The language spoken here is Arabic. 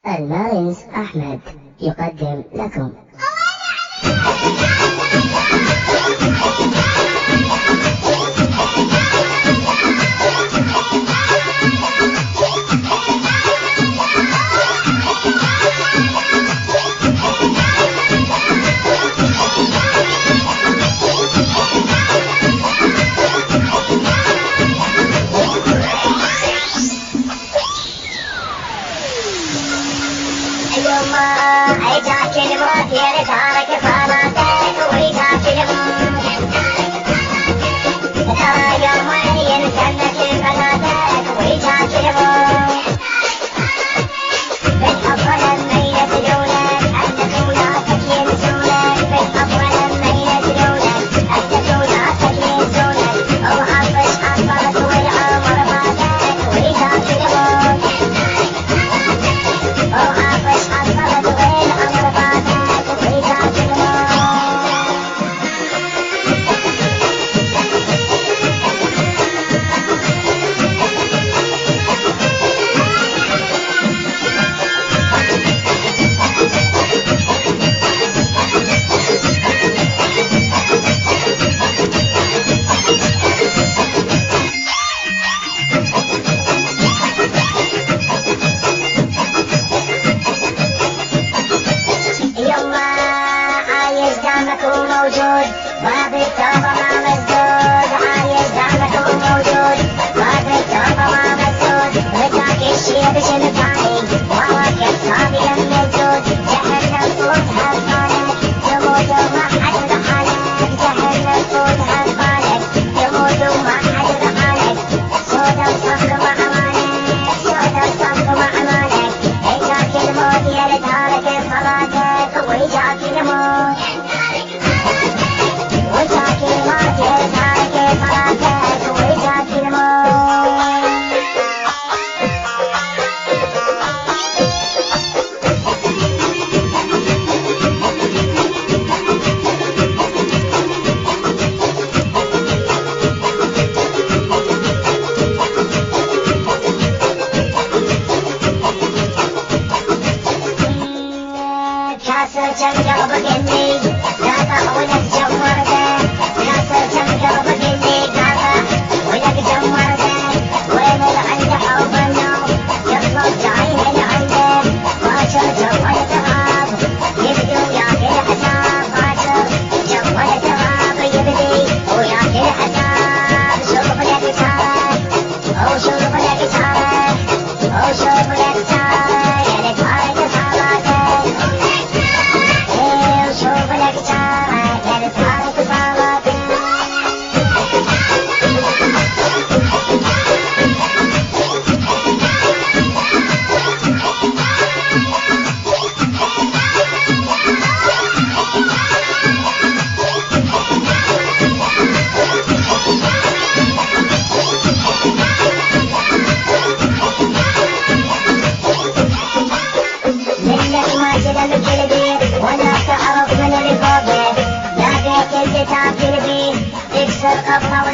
المارنس أحمد يقدم لكم. اجاك الموت يا دارك صلاتك ويجاك الموت ترى يوم ينسلك بناتك ويجاك الموت بالحب لما يسجونك أنت ولادك ينسونك بالحب لما يسجونك أنت ولادك ينسونك وعطش حصلت والعمر فاتك ويجاك الموت وعطش حصلت والعمر فاتك ويجاك الموت. موجود ما بالتوبة ما مسدود عايش دامك وموجود ما بالتوبة ما مسدود رجعك الشي بشن ثاني وواكب صابي المسدود جهنم فوتها ببالك تموت وما حد بحالك جهنم فوتها ببالك تموت وما حد بحالك سودا وصخر وعمالك سودا وصخر وعمالك اجاك الموت يا لدارك صلاتك ويجاك الموت ويجاك الموت يا لدارك صلاتك ويجاك الموت. كاسر جنجر بقلبي قاطع ولك جمرته كاسر جنجر بقلبي قاطع ولك جمرته وين العند حب النوم يطلب جايه لعنده باكر جوال تغاب يبدو وياك الحساب باكر جوال تغاب يبدي وياك الحساب شوف لك سارك او شوف لك سارك او شوف لك سارك يا لدارك صلاتك شوف لك سارك يا لدارك صلاتك. منك ما جلل قلبي ولا تعرف من اللي فوقه لاقيت الكتاب قلبي تكسر قبضه